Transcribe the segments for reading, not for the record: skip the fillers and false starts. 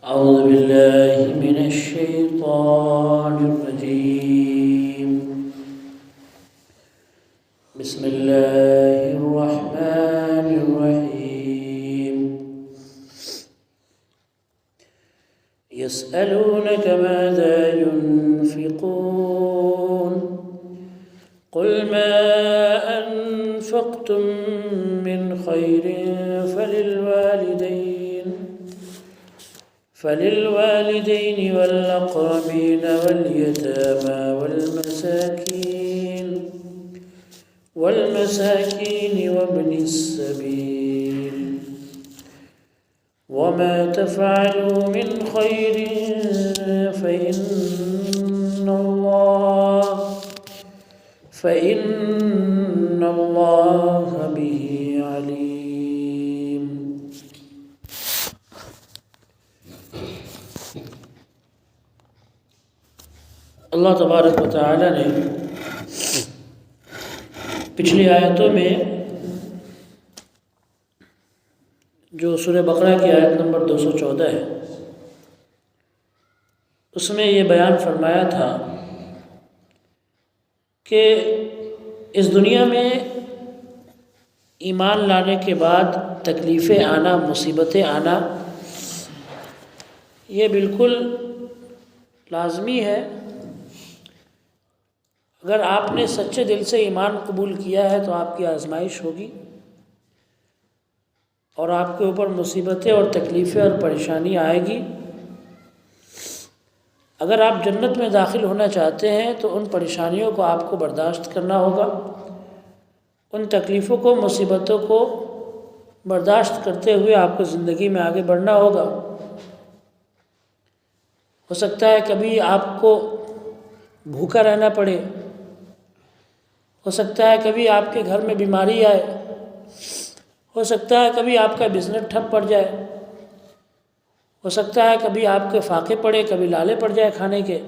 أعوذ بالله من الشيطان الرجيم. بسم الله الرحمن الرحيم. يسألونك ماذا ينفقون قل ما أنفقتم من خير فللوالدين والأقربين واليتامى والمساكين وابن السبيل وما تفعلوا من خير فإن الله به عليم. اللہ تبارک و تعالی نے پچھلی آیتوں میں جو سورہ بقرہ کی آیت نمبر 214 ہے اس میں یہ بیان فرمایا تھا کہ اس دنیا میں ایمان لانے کے بعد تکلیفیں آنا، مصیبتیں آنا یہ بالکل لازمی ہے. اگر آپ نے سچے دل سے ایمان قبول کیا ہے تو آپ کی آزمائش ہوگی اور آپ کے اوپر مصیبتیں اور تکلیفیں اور پریشانی آئے گی. اگر آپ جنت میں داخل ہونا چاہتے ہیں تو ان پریشانیوں کو آپ کو برداشت کرنا ہوگا، ان تکلیفوں کو، مصیبتوں کو برداشت کرتے ہوئے آپ کو زندگی میں آگے بڑھنا ہوگا. ہو سکتا ہے کبھی آپ کو بھوکا رہنا پڑے، ہو سکتا ہے کبھی آپ کے گھر میں بیماری آئے، ہو سکتا ہے کبھی آپ کا بزنس ٹھپ پڑ جائے، ہو سکتا ہے کبھی آپ کے فاقے پڑے، کبھی لالے پڑ جائے کھانے کے،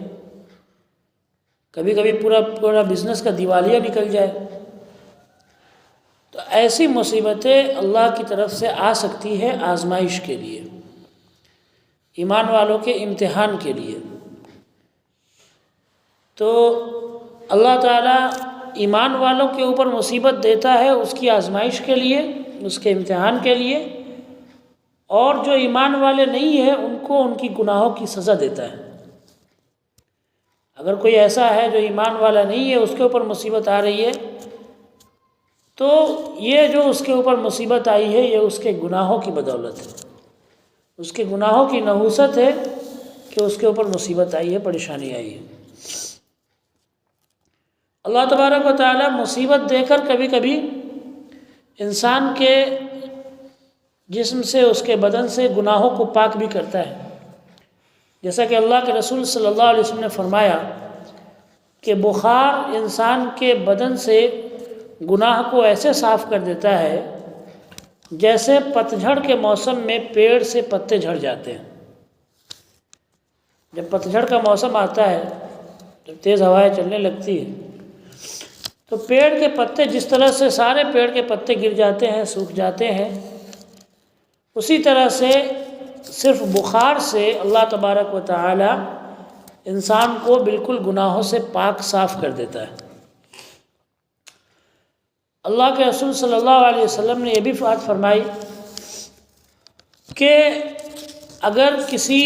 کبھی کبھی پورا بزنس کا دیوالیہ نکل جائے. تو ایسی مصیبتیں اللہ کی طرف سے آ سکتی ہے آزمائش کے لیے، ایمان والوں کے امتحان کے لیے. تو اللہ تعالیٰ ایمان والوں کے اوپر مصیبت دیتا ہے اس کی آزمائش کے لیے، اس کے امتحان کے لیے، اور جو ایمان والے نہیں ہیں ان کو ان کی گناہوں کی سزا دیتا ہے. اگر کوئی ایسا ہے جو ایمان والا نہیں ہے، اس کے اوپر مصیبت آ رہی ہے، تو یہ جو اس کے اوپر مصیبت آئی ہے یہ اس کے گناہوں کی بدولت ہے، اس کے گناہوں کی نحوست ہے کہ اس کے اوپر مصیبت آئی ہے، پریشانی آئی ہے. اللہ تبارک و تعالی مصیبت دے کر کبھی کبھی انسان کے جسم سے، اس کے بدن سے گناہوں کو پاک بھی کرتا ہے. جیسا کہ اللہ کے رسول صلی اللہ علیہ وسلم نے فرمایا کہ بخار انسان کے بدن سے گناہ کو ایسے صاف کر دیتا ہے جیسے پتجھڑ کے موسم میں پیڑ سے پتے جھڑ جاتے ہیں. جب پتجھڑ کا موسم آتا ہے، جب تیز ہوائیں چلنے لگتی ہے تو پیڑ کے پتے جس طرح سے سارے پیڑ کے پتے گر جاتے ہیں، سوکھ جاتے ہیں، اسی طرح سے صرف بخار سے اللہ تبارک و تعالی انسان کو بالکل گناہوں سے پاک صاف کر دیتا ہے. اللہ کے رسول صلی اللہ علیہ وسلم نے یہ بھی بات فرمائی کہ اگر کسی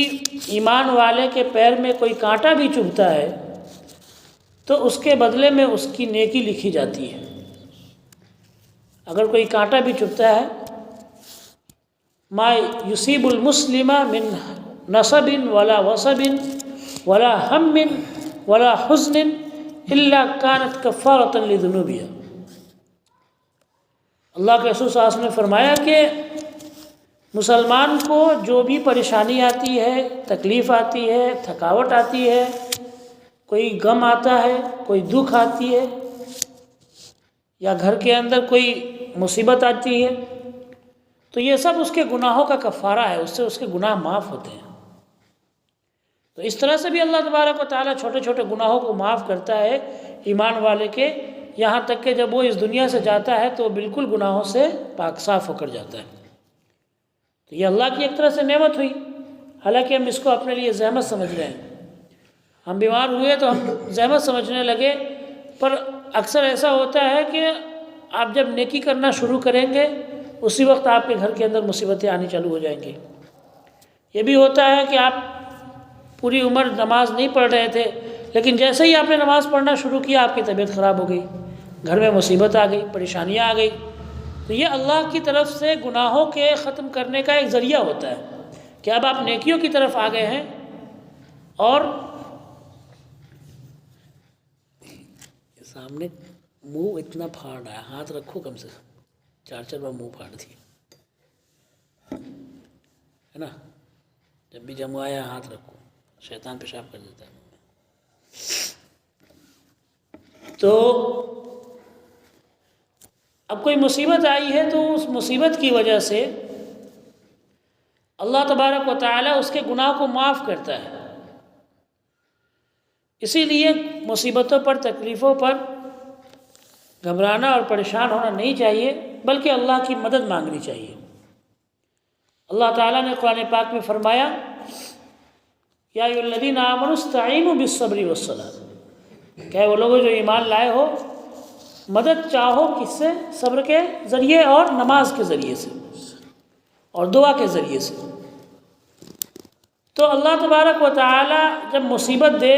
ایمان والے کے پیر میں کوئی کانٹا بھی چبھتا ہے تو اس کے بدلے میں اس کی نیکی لکھی جاتی ہے. اگر کوئی کانٹا بھی چبھتا ہے، ما یصیب المسلم من نصب ولا وصب ولا ہم ولا حزن الا كانت کفارۃ لذنوبہ. اللہ کے رسول صلی اللہ علیہ وسلم نے فرمایا کہ مسلمان کو جو بھی پریشانی آتی ہے، تکلیف آتی ہے، تھکاوٹ آتی ہے، کوئی غم آتا ہے، کوئی دکھ آتی ہے، یا گھر کے اندر کوئی مصیبت آتی ہے، تو یہ سب اس کے گناہوں کا کفارہ ہے، اس سے اس کے گناہ معاف ہوتے ہیں. تو اس طرح سے بھی اللہ تبارک و تعالیٰ چھوٹے چھوٹے گناہوں کو معاف کرتا ہے ایمان والے کے، یہاں تک کہ جب وہ اس دنیا سے جاتا ہے تو وہ بالکل گناہوں سے پاک صاف ہو کر جاتا ہے. تو یہ اللہ کی ایک طرح سے نعمت ہوئی. حالانکہ ہم اس کو اپنے لیے زحمت سمجھ رہے ہیں. ہم بیمار ہوئے تو ہم زحمت سمجھنے لگے، پر اکثر ایسا ہوتا ہے کہ آپ جب نیکی کرنا شروع کریں گے اسی وقت آپ کے گھر کے اندر مصیبتیں آنی چالو ہو جائیں گی. یہ بھی ہوتا ہے کہ آپ پوری عمر نماز نہیں پڑھ رہے تھے، لیکن جیسے ہی آپ نے نماز پڑھنا شروع کیا آپ کی طبیعت خراب ہو گئی، گھر میں مصیبت آ گئی، پریشانیاں آ گئی. تو یہ اللہ کی طرف سے گناہوں کے ختم کرنے کا ایک ذریعہ ہوتا ہے کہ اب آپ نیکیوں کی طرف آ گئے ہیں. اور سامنے منہ اتنا پھاڑ رہا ہے، ہاتھ رکھو کم سے کم 4 بار منہ پھاڑ دی ہے نا. جب بھی جمع آیا ہاتھ رکھو، شیطان پیشاب کر دیتا ہے. تو اب کوئی مصیبت آئی ہے تو اس مصیبت کی وجہ سے اللہ تبارک و تعالیٰ اس کے گناہ کو معاف کرتا ہے. اسی لیے مصیبتوں پر، تکلیفوں پر گھبرانا اور پریشان ہونا نہیں چاہیے، بلکہ اللہ کی مدد مانگنی چاہیے. اللہ تعالیٰ نے قرآن پاک میں فرمایا یا ایھا الذین آمنوا استعینوا بالصبر والصلاۃ، کہ وہ لوگوں جو ایمان لائے ہو مدد چاہو کس سے؟ صبر کے ذریعے اور نماز کے ذریعے سے اور دعا کے ذریعے سے. تو اللہ تبارک و تعالی جب مصیبت دے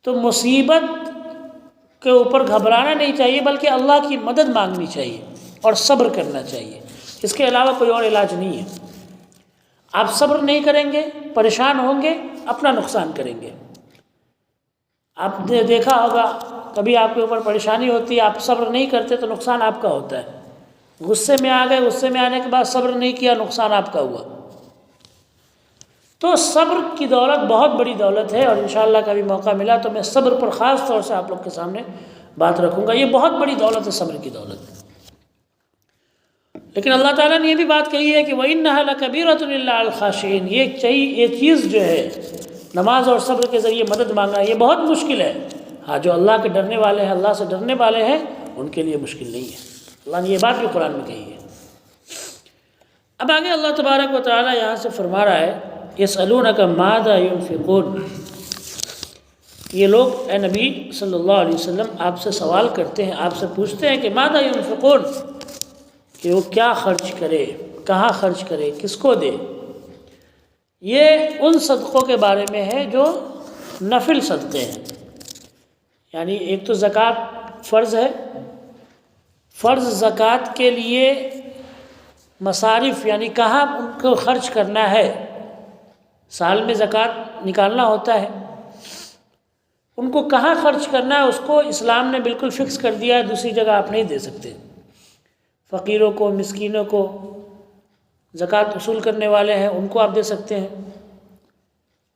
تو مصیبت کے اوپر گھبرانا نہیں چاہیے، بلکہ اللہ کی مدد مانگنی چاہیے اور صبر کرنا چاہیے. اس کے علاوہ کوئی اور علاج نہیں ہے. آپ صبر نہیں کریں گے، پریشان ہوں گے، اپنا نقصان کریں گے. آپ نے دیکھا ہوگا کبھی آپ کے اوپر پریشانی ہوتی ہے، آپ صبر نہیں کرتے تو نقصان آپ کا ہوتا ہے. غصے میں آ گئے، غصے میں آنے کے بعد صبر نہیں کیا، نقصان آپ کا ہوا. تو صبر کی دولت بہت بڑی دولت ہے، اور انشاءاللہ کبھی موقع ملا تو میں صبر پر خاص طور سے آپ لوگ کے سامنے بات رکھوں گا. یہ بہت بڑی دولت ہے صبر کی دولت. لیکن اللہ تعالیٰ نے یہ بھی بات کہی ہے کہ وَإِنَّهَا لَكَبِيرَةٌ إِلَّا عَلَى الْخَاشِعِينَ. یہ چیز جو ہے نماز اور صبر کے ذریعے مدد مانگنا یہ بہت مشکل ہے. ہاں جو اللہ کے ڈرنے والے ہیں، اللہ سے ڈرنے والے ہیں، ان کے لیے مشکل نہیں ہے. اللہ نے یہ بات بھی قرآن میں کہی ہے. اب آگے اللہ تبارک و تعالیٰ یہاں سے فرما رہا ہے يَسْأَلُونَكَ مَاذَا يُنْفِقُونَ. یہ لوگ اے نبی صلی اللہ علیہ وسلم آپ سے سوال کرتے ہیں، آپ سے پوچھتے ہیں کہ ماذا ينفقون، کہ وہ کیا خرچ کرے، کہاں خرچ کرے، کس کو دے. یہ ان صدقوں کے بارے میں ہے جو نفل صدقے ہیں. یعنی ایک تو زکوٰۃ فرض ہے، فرض زکوٰۃ کے لیے مصارف یعنی کہاں ان کو خرچ کرنا ہے. سال میں زکوٰۃ نکالنا ہوتا ہے، ان کو کہاں خرچ کرنا ہے اس کو اسلام نے بالکل فکس کر دیا ہے. دوسری جگہ آپ نہیں دے سکتے. فقیروں کو، مسکینوں کو، زکوٰۃ وصول کرنے والے ہیں ان کو آپ دے سکتے ہیں،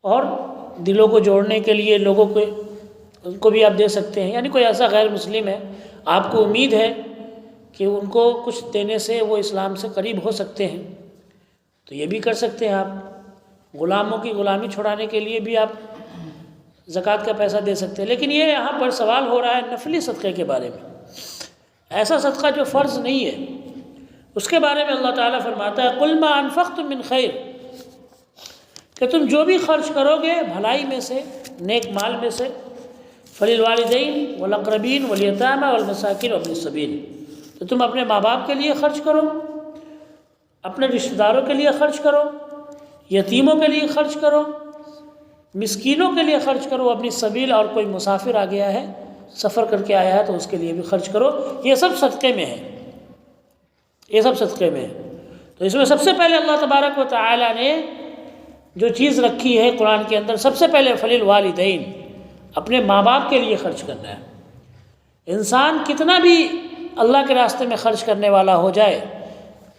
اور دلوں کو جوڑنے کے لیے لوگوں کو ان کو بھی آپ دے سکتے ہیں. یعنی کوئی ایسا غیر مسلم ہے آپ کو امید ہے کہ ان کو کچھ دینے سے وہ اسلام سے قریب ہو سکتے ہیں تو یہ بھی کر سکتے ہیں. آپ غلاموں کی غلامی چھڑانے کے لیے بھی آپ زکوٰۃ کا پیسہ دے سکتے ہیں. لیکن یہ یہاں پر سوال ہو رہا ہے نفلی صدقے کے بارے میں. ایسا صدقہ جو فرض نہیں ہے اس کے بارے میں اللہ تعالیٰ فرماتا ہے قُلْ مَا أَنفَقْتُم مِّن خَيْرٍ، کہ تم جو بھی خرچ کرو گے بھلائی میں سے، نیک مال میں سے، فَلِلْوَالِدَيْنِ وَالْأَقْرَبِينَ وَالْيَتَامَى وَالْمَسَاكِينِ وَابْنِ السَّبِيلِ. تو تم اپنے ماں باپ کے لیے خرچ کرو، اپنے رشتہ داروں کے لیے خرچ کرو، یتیموں کے لیے خرچ کرو، مسکینوں کے لیے خرچ کرو، اپنی سبیل، اور کوئی مسافر آ گیا ہے، سفر کر کے آیا ہے تو اس کے لیے بھی خرچ کرو. یہ سب صدقے میں ہے، یہ سب صدقے میں ہے. تو اس میں سب سے پہلے اللہ تبارک و تعالی نے جو چیز رکھی ہے قرآن کے اندر، سب سے پہلے فَلِلْوَالِدَيْنِ، اپنے ماں باپ کے لیے خرچ کرنا ہے. انسان کتنا بھی اللہ کے راستے میں خرچ کرنے والا ہو جائے،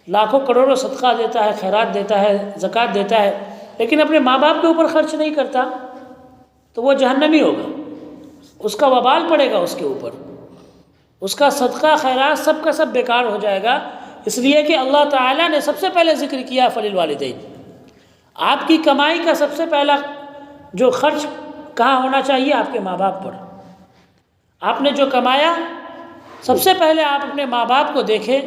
لاکھوں کروڑوں صدقہ دیتا ہے، خیرات دیتا ہے، زکوٰۃ دیتا ہے، لیکن اپنے ماں باپ کے اوپر خرچ نہیں کرتا تو وہ جہنمی ہوگا. اس کا وبال پڑے گا اس کے اوپر، اس کا صدقہ خیرات سب کا سب بیکار ہو جائے گا. اس لیے کہ اللہ تعالیٰ نے سب سے پہلے ذکر کیا فَلِلْوَالِدَيْنِ. آپ کی کمائی کا سب سے پہلا جو خرچ کہاں ہونا چاہیے؟ آپ کے ماں باپ پر. آپ نے جو کمایا سب سے پہلے آپ اپنے ماں باپ کو دیکھیں،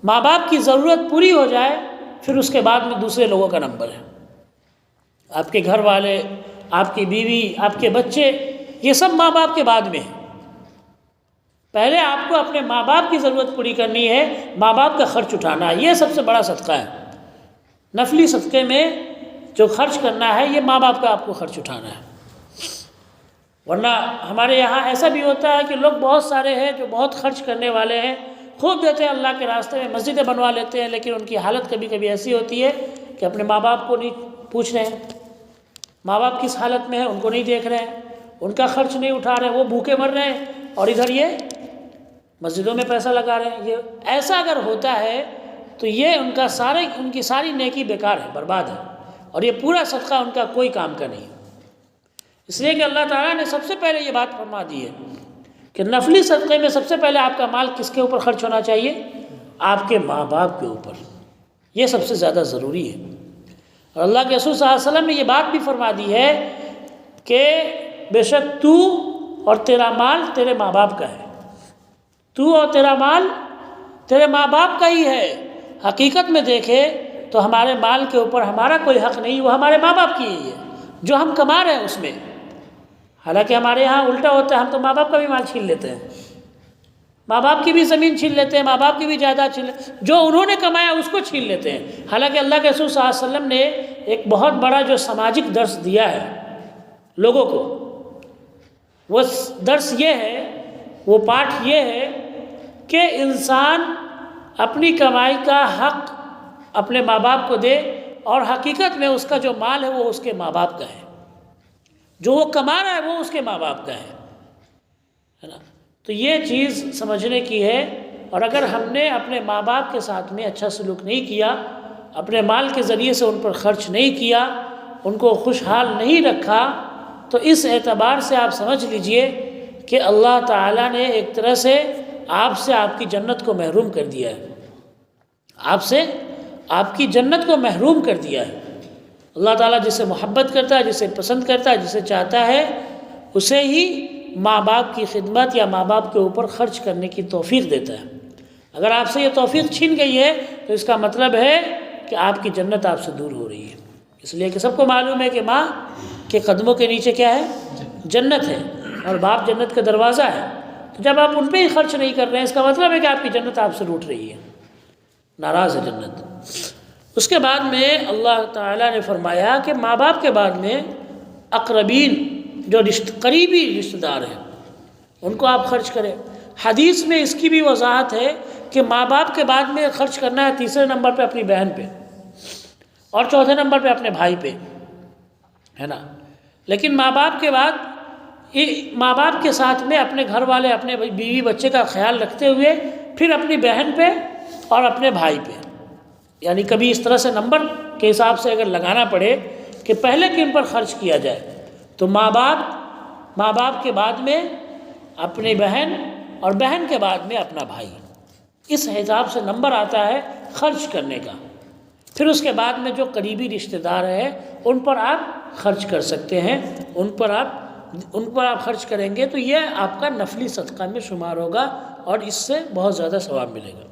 ماں باپ کی ضرورت پوری ہو جائے پھر اس کے بعد میں دوسرے لوگوں کا نمبر ہے. آپ کے گھر والے، آپ کی بیوی، آپ کے بچے، یہ سب ماں باپ کے بعد میں ہیں. پہلے آپ کو اپنے ماں باپ کی ضرورت پوری کرنی ہے، ماں باپ کا خرچ اٹھانا ہے. یہ سب سے بڑا صدقہ ہے. نفلی صدقے میں جو خرچ کرنا ہے یہ ماں باپ کا آپ کو خرچ اٹھانا ہے. ورنہ ہمارے یہاں ایسا بھی ہوتا ہے کہ لوگ بہت سارے ہیں جو بہت خرچ کرنے والے ہیں، خوب دیتے ہیں اللہ کے راستے میں، مسجدیں بنوا لیتے ہیں، لیکن ان کی حالت کبھی کبھی ایسی ہوتی ہے کہ اپنے ماں باپ کو نہیں پوچھ رہے ہیں. ماں باپ کس حالت میں ہیں ان کو نہیں دیکھ رہے ہیں، ان کا خرچ نہیں اٹھا رہے ہیں، وہ بھوکے مر رہے ہیں اور ادھر یہ مسجدوں میں پیسہ لگا رہے ہیں. یہ ایسا اگر ہوتا ہے تو یہ ان کی ساری نیکی بیکار ہے، برباد ہے، اور یہ پورا صدقہ ان کا کوئی کام کا نہیں. اس لیے کہ اللہ تعالیٰ نے سب سے پہلے یہ بات فرما دی ہے کہ نفلی صدقے میں سب سے پہلے آپ کا مال کس کے اوپر خرچ ہونا چاہیے؟ آپ کے ماں باپ کے اوپر. یہ سب سے زیادہ ضروری ہے. اور اللہ کے رسول صلی اللہ علیہ وسلم نے یہ بات بھی فرما دی ہے کہ بے شک تو اور تیرا مال تیرے ماں باپ کا ہے. تو اور تیرا مال تیرے ماں باپ کا ہی ہے. حقیقت میں دیکھے تو ہمارے مال کے اوپر ہمارا کوئی حق نہیں، وہ ہمارے ماں باپ کی ہی ہے جو ہم کما رہے ہیں اس میں. حالانکہ ہمارے یہاں الٹا ہوتا ہے، ہم تو ماں باپ کا بھی مال چھین لیتے ہیں، ماں باپ کی بھی زمین چھین لیتے ہیں، ماں باپ کی بھی جائیداد چھین لیتے ہیں، جو انہوں نے کمایا اس کو چھین لیتے ہیں. حالانکہ اللہ کے رسول صلی اللہ علیہ وسلم نے ایک بہت بڑا جو سماجک درس دیا ہے لوگوں کو، وہ درس یہ ہے، وہ پاٹھ یہ ہے کہ انسان اپنی کمائی کا حق اپنے ماں باپ کو دے، اور حقیقت میں اس کا جو مال ہے وہ اس کے ماں باپ کا ہے، جو وہ کما رہا ہے وہ اس کے ماں باپ کا ہے نا. تو یہ چیز سمجھنے کی ہے. اور اگر ہم نے اپنے ماں باپ کے ساتھ میں اچھا سلوک نہیں کیا، اپنے مال کے ذریعے سے ان پر خرچ نہیں کیا، ان کو خوشحال نہیں رکھا، تو اس اعتبار سے آپ سمجھ لیجئے کہ اللہ تعالیٰ نے ایک طرح سے آپ کی جنت کو محروم کر دیا ہے. آپ کی جنت کو محروم کر دیا ہے. اللہ تعالیٰ جسے محبت کرتا ہے، جسے پسند کرتا ہے، جسے چاہتا ہے، اسے ہی ماں باپ کی خدمت یا ماں باپ کے اوپر خرچ کرنے کی توفیق دیتا ہے. اگر آپ سے یہ توفیق چھین گئی ہے تو اس کا مطلب ہے کہ آپ کی جنت آپ سے دور ہو رہی ہے. اس لیے کہ سب کو معلوم ہے کہ ماں کے قدموں کے نیچے کیا ہے؟ جنت ہے، اور باپ جنت کا دروازہ ہے. تو جب آپ ان پہ ہی خرچ نہیں کر رہے ہیں، اس کا مطلب ہے کہ آپ کی جنت آپ سے روٹ رہی ہے، ناراض ہے جنت. اس کے بعد میں اللہ تعالیٰ نے فرمایا کہ ماں باپ کے بعد میں اقربین، جو قریبی رشتہ دار ہیں، ان کو آپ خرچ کریں. حدیث میں اس کی بھی وضاحت ہے کہ ماں باپ کے بعد میں خرچ کرنا ہے تیسرے نمبر پہ اپنی بہن پہ، اور چوتھے نمبر پہ اپنے بھائی پہ، ہے نا. لیکن ماں باپ کے بعد ماں باپ کے ساتھ میں اپنے گھر والے، اپنے بیوی بچے کا خیال رکھتے ہوئے پھر اپنی بہن پہ اور اپنے بھائی پہ. یعنی کبھی اس طرح سے نمبر کے حساب سے اگر لگانا پڑے کہ پہلے کن پر خرچ کیا جائے، تو ماں باپ کے بعد میں اپنی بہن، اور بہن کے بعد میں اپنا بھائی. اس حساب سے نمبر آتا ہے خرچ کرنے کا. پھر اس کے بعد میں جو قریبی رشتہ دار ہیں ان پر آپ خرچ کر سکتے ہیں، ان پر آپ خرچ کریں گے تو یہ آپ کا نفلی صدقہ میں شمار ہوگا، اور اس سے بہت زیادہ ثواب ملے گا.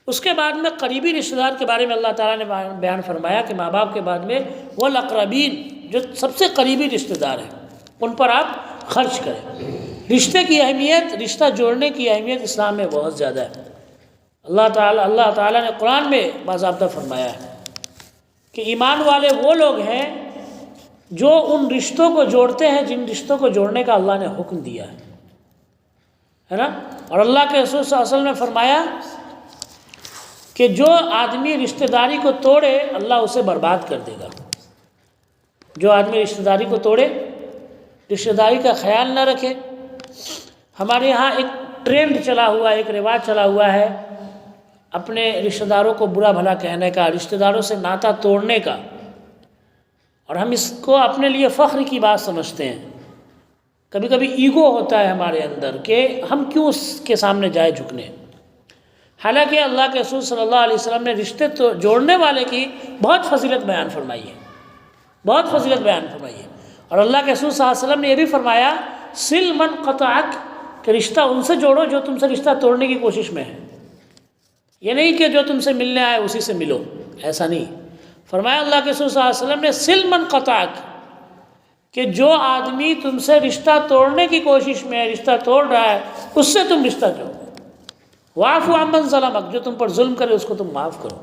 اس کے بعد میں قریبی رشتہ دار کے بارے میں اللہ تعالیٰ نے بیان فرمایا کہ ماں باپ کے بعد میں والاقربین، جو سب سے قریبی رشتہ دار ہیں، ان پر آپ خرچ کریں. رشتے کی اہمیت، رشتہ جوڑنے کی اہمیت اسلام میں بہت زیادہ ہے. اللہ تعالیٰ نے قرآن میں باضابطہ فرمایا ہے کہ ایمان والے وہ لوگ ہیں جو ان رشتوں کو جوڑتے ہیں جن رشتوں کو جوڑنے کا اللہ نے حکم دیا ہے نا. اور اللہ کے رسول صلی اللہ علیہ وسلم نے فرمایا کہ جو آدمی رشتہ داری کو توڑے اللہ اسے برباد کر دے گا. جو آدمی رشتہ داری کو توڑے، رشتہ داری کا خیال نہ رکھے. ہمارے یہاں ایک ٹرینڈ چلا ہوا ہے، ایک رواج چلا ہوا ہے اپنے رشتہ داروں کو برا بھلا کہنے کا، رشتہ داروں سے ناطہ توڑنے کا، اور ہم اس کو اپنے لیے فخر کی بات سمجھتے ہیں. کبھی کبھی ایگو ہوتا ہے ہمارے اندر کہ ہم کیوں اس کے سامنے جائے جھکنے. حالانکہ اللہ کے رسول صلی اللہ علیہ وسلم نے رشتے جوڑنے والے کی بہت فضیلت بیان فرمائی ہے، بہت فضیلت بیان فرمائی ہے. اور اللہ کے رسول صلی اللہ علیہ وسلم نے یہ بھی فرمایا سل من قطعک، کہ رشتہ ان سے جوڑو جو تم سے رشتہ توڑنے کی کوشش میں ہے. یہ نہیں کہ جو تم سے ملنے آئے اسی سے ملو، ایسا نہیں۔ فرمایا اللہ کے رسول صلی اللہ علیہ وسلم نے سل من قطعک، کہ جو آدمی تم سے رشتہ توڑنے کی کوشش میں رشتہ توڑ رہا ہے اس سے تم رشتہ جوڑو، واعف عمن ظلمک، جو تم پر ظلم کرے اس کو تم معاف کرو۔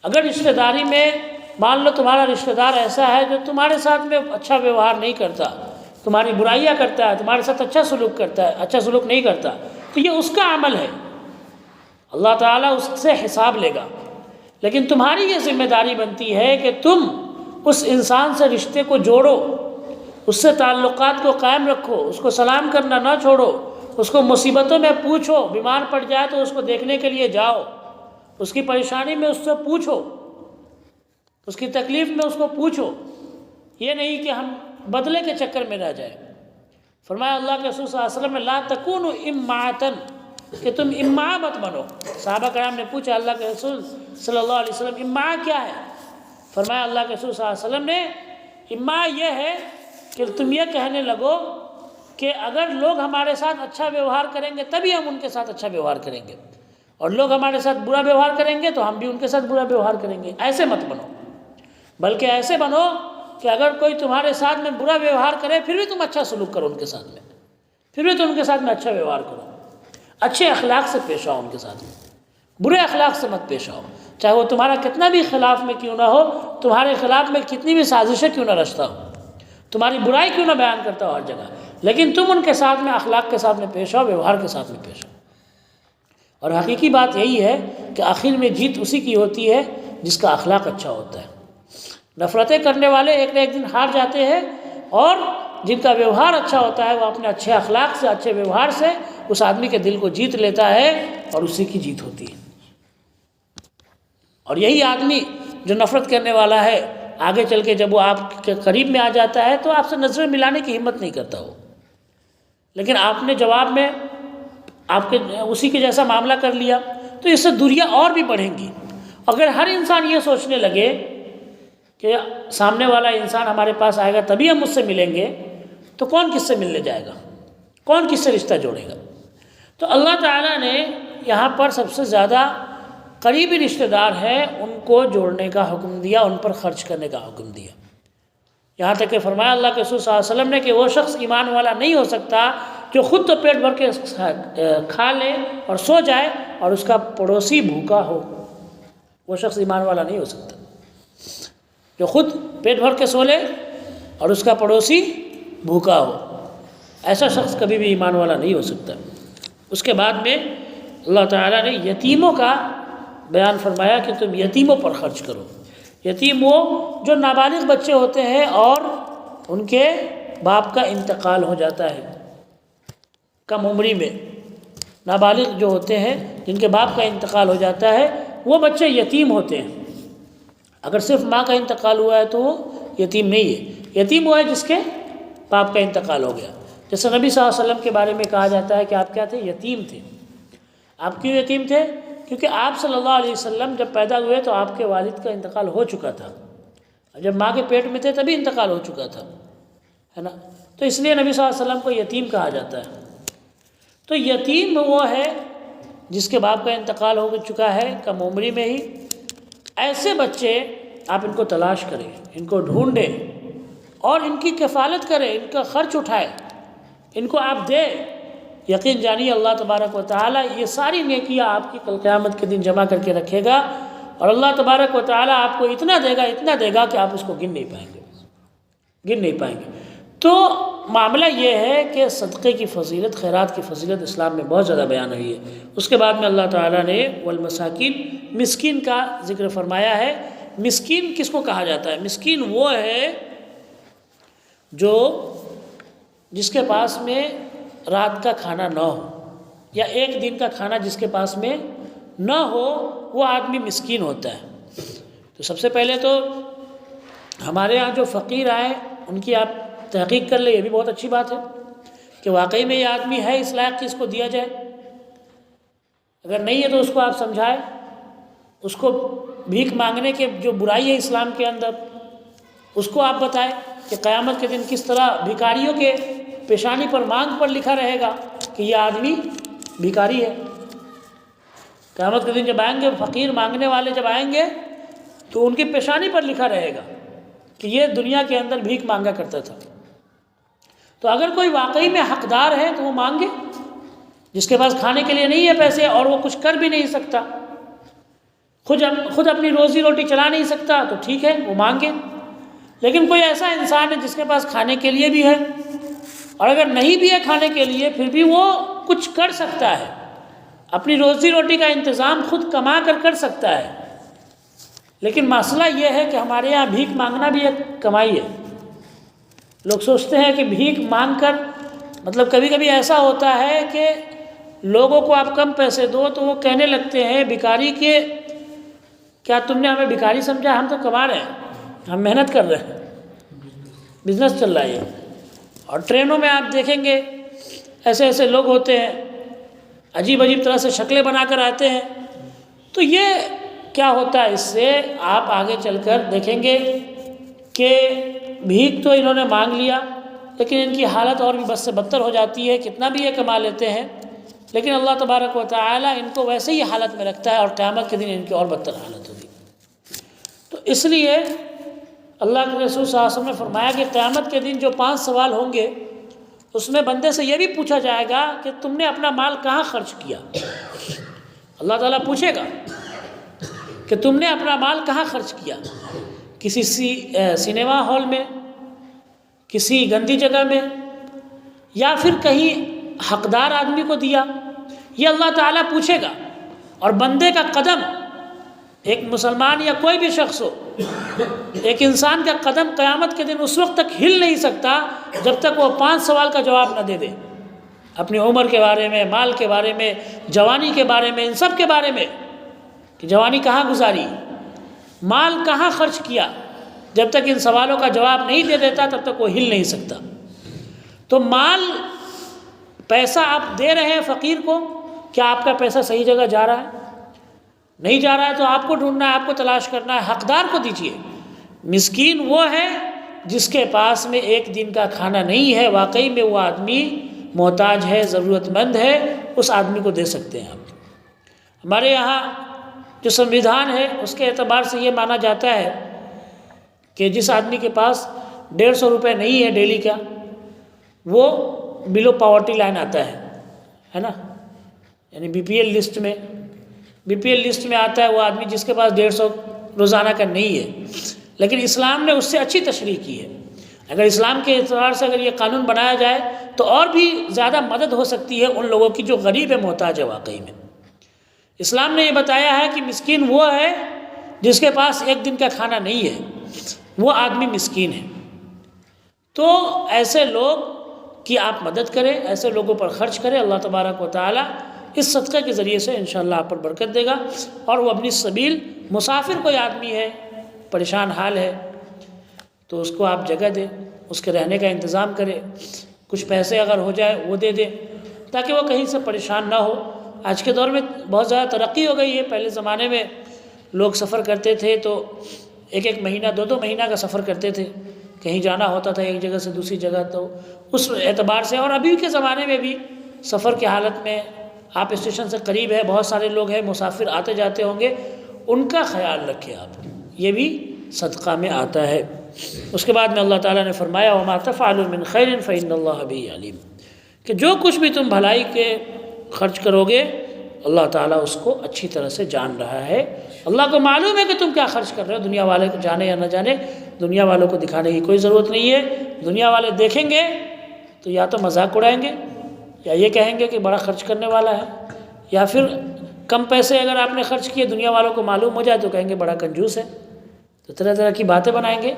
اگر رشتہ داری میں مان لو تمہارا رشتہ دار ایسا ہے جو تمہارے ساتھ میں اچھا ویوہار نہیں کرتا، تمہاری برائیاں کرتا ہے، تمہارے ساتھ اچھا سلوک کرتا ہے، اچھا سلوک نہیں کرتا، تو یہ اس کا عمل ہے، اللہ تعالیٰ اس سے حساب لے گا۔ لیکن تمہاری یہ ذمہ داری بنتی ہے کہ تم اس انسان سے رشتے کو جوڑو، اس سے تعلقات کو قائم رکھو، اس کو سلام کرنا نہ چھوڑو، اس کو مصیبتوں میں پوچھو، بیمار پڑ جائے تو اس کو دیکھنے کے لیے جاؤ، اس کی پریشانی میں اس سے پوچھو، اس کی تکلیف میں اس کو پوچھو، یہ نہیں کہ ہم بدلے کے چکر میں رہ جائیں۔ فرمایا اللہ کے رسول صلی اللہ علیہ وسلم لا تکونوا امعاتن، کہ تم امعا مت بنو۔ صحابہ کرام نے پوچھا اللہ کے رسول صلی اللہ علیہ وسلم امعا کیا ہے؟ فرمایا اللہ کے رسول صلی اللہ علیہ وسلم نے امعا یہ ہے کہ تم یہ کہنے لگو کہ اگر لوگ ہمارے ساتھ اچھا ویوہار کریں گے تبھی ہم ان کے ساتھ اچھا ویوہار کریں گے، اور لوگ ہمارے ساتھ برا ویوہار کریں گے تو ہم بھی ان کے ساتھ برا ویوہار کریں گے۔ ایسے مت بنو، بلکہ ایسے بنو کہ اگر کوئی تمہارے ساتھ میں برا ویوہار کرے پھر بھی تم اچھا سلوک کرو ان کے ساتھ میں، پھر بھی تم ان کے ساتھ میں اچھا ویوہار کرو، اچھے اخلاق سے پیش آؤ ان کے ساتھ میں، برے اخلاق سے مت پیش آؤ، چاہے وہ تمہارا کتنا بھی خلاف میں کیوں نہ ہو، تمہارے خلاف میں کتنی بھی سازشیں کیوں نہ رچتا ہو، تمہاری برائی کیوں نہ بیان کرتا ہو ہر جگہ، لیکن تم ان کے ساتھ میں اخلاق کے ساتھ میں پیش آؤ، ویوہار کے ساتھ میں پیش آؤ۔ اور حقیقی بات یہی ہے کہ آخر میں جیت اسی کی ہوتی ہے جس کا اخلاق اچھا ہوتا ہے۔ نفرتیں کرنے والے ایک نہ ایک دن ہار جاتے ہیں، اور جن کا ویوہار اچھا ہوتا ہے وہ اپنے اچھے اخلاق سے، اچھے ویوہار سے اس آدمی کے دل کو جیت لیتا ہے اور اسی کی جیت ہوتی ہے۔ اور یہی آدمی جو نفرت کرنے والا ہے آگے چل کے جب وہ آپ کے قریب میں آ جاتا ہے تو آپ سے نظریں ملانے کی ہمت نہیں کرتا ہو، لیکن آپ نے جواب میں آپ کے اسی کے جیسا معاملہ کر لیا تو اس سے دوریاں اور بھی بڑھیں گی۔ اگر ہر انسان یہ سوچنے لگے کہ سامنے والا انسان ہمارے پاس آئے گا تبھی ہم اس سے ملیں گے، تو کون کس سے ملنے جائے گا، کون کس سے رشتہ جوڑے گا؟ تو اللہ تعالیٰ نے یہاں پر سب سے زیادہ قریبی رشتہ دار ہیں ان کو جوڑنے کا حکم دیا، ان پر خرچ کرنے کا حکم دیا، یہاں تک کہ فرمایا اللہ کے رسول صلی اللہ علیہ وسلم نے کہ وہ شخص ایمان والا نہیں ہو سکتا جو خود تو پیٹ بھر کے کھا لے اور سو جائے اور اس کا پڑوسی بھوکا ہو، وہ شخص ایمان والا نہیں ہو سکتا۔ جو خود پیٹ بھر کے سو لے اور اس کا پڑوسی بھوکا ہو، ایسا شخص کبھی بھی ایمان والا نہیں ہو سکتا۔ اس کے بعد میں اللہ تعالیٰ نے یتیموں کا بیان فرمایا کہ تم یتیموں پر خرچ کرو۔ یتیم وہ جو نابالغ بچے ہوتے ہیں اور ان کے باپ کا انتقال ہو جاتا ہے، کم عمری میں نابالغ جو ہوتے ہیں جن کے باپ کا انتقال ہو جاتا ہے وہ بچے یتیم ہوتے ہیں۔ اگر صرف ماں کا انتقال ہوا ہے تو وہ یتیم نہیں ہے، یتیم وہ ہے جس کے باپ کا انتقال ہو گیا۔ جیسے نبی صلی اللہ علیہ وسلم کے بارے میں کہا جاتا ہے کہ آپ کیا تھے؟ یتیم تھے۔ آپ کیوں یتیم تھے؟ کیونکہ آپ صلی اللہ علیہ وسلم جب پیدا ہوئے تو آپ کے والد کا انتقال ہو چکا تھا، جب ماں کے پیٹ میں تھے تبھی انتقال ہو چکا تھا، ہے نا؟ تو اس لیے نبی صلی اللہ علیہ وسلم کو یتیم کہا جاتا ہے۔ تو یتیم وہ ہے جس کے باپ کا انتقال ہو چکا ہے کم عمری میں ہی۔ ایسے بچے آپ ان کو تلاش کریں، ان کو ڈھونڈیں اور ان کی کفالت کریں، ان کا خرچ اٹھائیں، ان کو آپ دیں۔ یقین جانیے اللہ تبارک و تعالیٰ یہ ساری نیکیاں آپ کی کل قیامت کے دن جمع کر کے رکھے گا، اور اللہ تبارک و تعالیٰ آپ کو اتنا دے گا کہ آپ اس کو گن نہیں پائیں گے۔ تو معاملہ یہ ہے کہ صدقے کی فضیلت، خیرات کی فضیلت اسلام میں بہت زیادہ بیان ہوئی ہے۔ اس کے بعد میں اللہ تعالیٰ نے والمساکین، مسکین کا ذکر فرمایا ہے۔ مسکین کس کو کہا جاتا ہے؟ مسکین وہ ہے جو جس کے پاس میں رات کا کھانا نہ ہو، یا ایک دن کا کھانا جس کے پاس میں نہ ہو، وہ آدمی مسکین ہوتا ہے۔ تو سب سے پہلے تو ہمارے ہاں جو فقیر آئے ان کی آپ تحقیق کر لیں، یہ بھی بہت اچھی بات ہے کہ واقعی میں یہ آدمی ہے اس لائق کہ اس کو دیا جائے۔ اگر نہیں ہے تو اس کو آپ سمجھائیں، اس کو بھیک مانگنے کے جو برائی ہے اسلام کے اندر اس کو آپ بتائیں کہ قیامت کے دن کس طرح بھکاریوں کے پیشانی پر مانگ پر لکھا رہے گا کہ یہ آدمی بھکاری ہے۔ قیامت کے دن جب آئیں گے فقیر مانگنے والے جب آئیں گے تو ان کی پیشانی پر لکھا رہے گا کہ یہ دنیا کے اندر بھیک مانگا کرتا تھا۔ تو اگر کوئی واقعی میں حقدار ہے تو وہ مانگے، جس کے پاس کھانے کے لیے نہیں ہے پیسے اور وہ کچھ کر بھی نہیں سکتا، خود اپنی روزی روٹی چلا نہیں سکتا، تو ٹھیک ہے وہ مانگے۔ لیکن کوئی ایسا انسان ہے جس کے پاس کھانے کے لیے بھی ہے، اور اگر نہیں بھی ہے کھانے کے لیے پھر بھی وہ کچھ کر سکتا ہے، اپنی روزی روٹی کا انتظام خود کما کر سکتا ہے۔ لیکن مسئلہ یہ ہے کہ ہمارے یہاں بھیک مانگنا بھی ایک کمائی ہے۔ لوگ سوچتے ہیں کہ بھیک مانگ کر، مطلب کبھی کبھی ایسا ہوتا ہے کہ لوگوں کو آپ کم پیسے دو تو وہ کہنے لگتے ہیں بھکاری کے، کیا تم نے ہمیں بھکاری سمجھا؟ ہم تو کما رہے ہیں، ہم محنت کر رہے ہیں، بزنس چل رہا ہے یہ۔ اور ٹرینوں میں آپ دیکھیں گے ایسے ایسے لوگ ہوتے ہیں، عجیب عجیب طرح سے شکلیں بنا کر آتے ہیں۔ تو یہ کیا ہوتا ہے؟ اس سے آپ آگے چل کر دیکھیں گے کہ بھیک تو انہوں نے مانگ لیا، لیکن ان کی حالت اور بھی بد سے بدتر ہو جاتی ہے۔ کتنا بھی یہ کما لیتے ہیں لیکن اللہ تبارک و تعالی ان کو ویسے ہی حالت میں رکھتا ہے، اور قیامت کے دن ان کی اور بدتر حالت ہوگی۔ تو اس لیے اللہ کے رسول صلی اللہ علیہ وسلم نے فرمایا کہ قیامت کے دن جو 5 سوال ہوں گے اس میں بندے سے یہ بھی پوچھا جائے گا کہ تم نے اپنا مال کہاں خرچ کیا۔ اللہ تعالیٰ پوچھے گا کہ تم نے اپنا مال کہاں خرچ کیا، کسی سینما ہال میں، کسی گندی جگہ میں، یا پھر کہیں حقدار آدمی کو دیا، یہ اللہ تعالیٰ پوچھے گا۔ اور بندے کا قدم، ایک مسلمان یا کوئی بھی شخص ہو، ایک انسان کا قدم قیامت کے دن اس وقت تک ہل نہیں سکتا جب تک وہ 5 سوال کا جواب نہ دے دے، اپنی عمر کے بارے میں، مال کے بارے میں، جوانی کے بارے میں، ان سب کے بارے میں، کہ جوانی کہاں گزاری، مال کہاں خرچ کیا۔ جب تک ان سوالوں کا جواب نہیں دے دیتا تب تک وہ ہل نہیں سکتا۔ تو مال، پیسہ آپ دے رہے ہیں فقیر کو، کیا آپ کا پیسہ صحیح جگہ جا رہا ہے؟ نہیں جا رہا ہے تو آپ کو ڈھونڈنا ہے، آپ کو تلاش کرنا ہے، حقدار کو دیجیے۔ مسکین وہ ہے جس کے پاس میں ایک دن کا کھانا نہیں ہے، واقعی میں وہ آدمی محتاج ہے، ضرورت مند ہے، اس آدمی کو دے سکتے ہیں آپ۔ ہمارے یہاں جو سنویدھان ہے اس کے اعتبار سے یہ مانا جاتا ہے کہ جس آدمی کے پاس 150 روپے نہیں ہے ڈیلی کا، وہ بلو پاورٹی لائن آتا ہے نا، یعنی بی پی ایل لسٹ میں آتا ہے وہ آدمی جس کے پاس 150 روزانہ کا نہیں ہے۔ لیکن اسلام نے اس سے اچھی تشریح کی ہے۔ اگر اسلام کے اعتبار سے اگر یہ قانون بنایا جائے تو اور بھی زیادہ مدد ہو سکتی ہے ان لوگوں کی جو غریب ہے، محتاج ہے واقعی میں۔ اسلام نے یہ بتایا ہے کہ مسکین وہ ہے جس کے پاس ایک دن کا کھانا نہیں ہے، وہ آدمی مسکین ہے۔ تو ایسے لوگ کی آپ مدد کریں، ایسے لوگوں پر خرچ کریں، اللہ تبارک و تعالی اس صدقے کے ذریعے سے انشاءاللہ آپ پر برکت دے گا۔ اور وہ اپنی سبیل، مسافر کوئی آدمی ہے، پریشان حال ہے، تو اس کو آپ جگہ دیں، اس کے رہنے کا انتظام کریں، کچھ پیسے اگر ہو جائے وہ دے دیں تاکہ وہ کہیں سے پریشان نہ ہو۔ آج کے دور میں بہت زیادہ ترقی ہو گئی ہے، پہلے زمانے میں لوگ سفر کرتے تھے تو 1 مہینہ 2 مہینہ کا سفر کرتے تھے، کہیں جانا ہوتا تھا ایک جگہ سے دوسری جگہ، تو اس اعتبار سے، اور ابھی کے زمانے میں بھی سفر کی حالت میں آپ اسٹیشن سے قریب ہے، بہت سارے لوگ ہیں مسافر آتے جاتے ہوں گے، ان کا خیال رکھیں آپ، یہ بھی صدقہ میں آتا ہے۔ اس کے بعد میں اللہ تعالیٰ نے فرمایا وَمَا تَفْعَلُوا مِنْ خَيْرٍ فَإِنَّ اللَّهَ بِهِ عَلِيمٌ، کہ جو کچھ بھی تم بھلائی کے خرچ کرو گے اللہ تعالیٰ اس کو اچھی طرح سے جان رہا ہے۔ اللہ کو معلوم ہے کہ تم کیا خرچ کر رہے ہو، دنیا والے کو جانے یا نہ جانے، دنیا والوں کو دکھانے کی کوئی ضرورت نہیں ہے۔ دنیا والے دیکھیں گے تو یا تو مذاق اڑائیں گے، یا یہ کہیں گے کہ بڑا خرچ کرنے والا ہے، یا پھر کم پیسے اگر آپ نے خرچ کیے دنیا والوں کو معلوم ہو جائے تو کہیں گے بڑا کنجوس ہے، تو طرح طرح کی باتیں بنائیں گے۔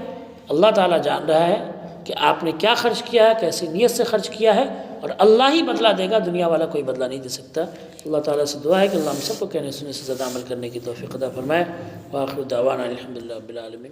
اللہ تعالیٰ جان رہا ہے کہ آپ نے کیا خرچ کیا ہے، کیسی نیت سے خرچ کیا ہے، اور اللہ ہی بدلہ دے گا، دنیا والا کوئی بدلہ نہیں دے سکتا۔ اللہ تعالیٰ سے دعا ہے کہ اللہ ہم سب کو کہنے سننے سے زیادہ عمل کرنے کی توفیق عطا فرمائے۔ وآخر دعوانا الحمدللہ رب العالمین۔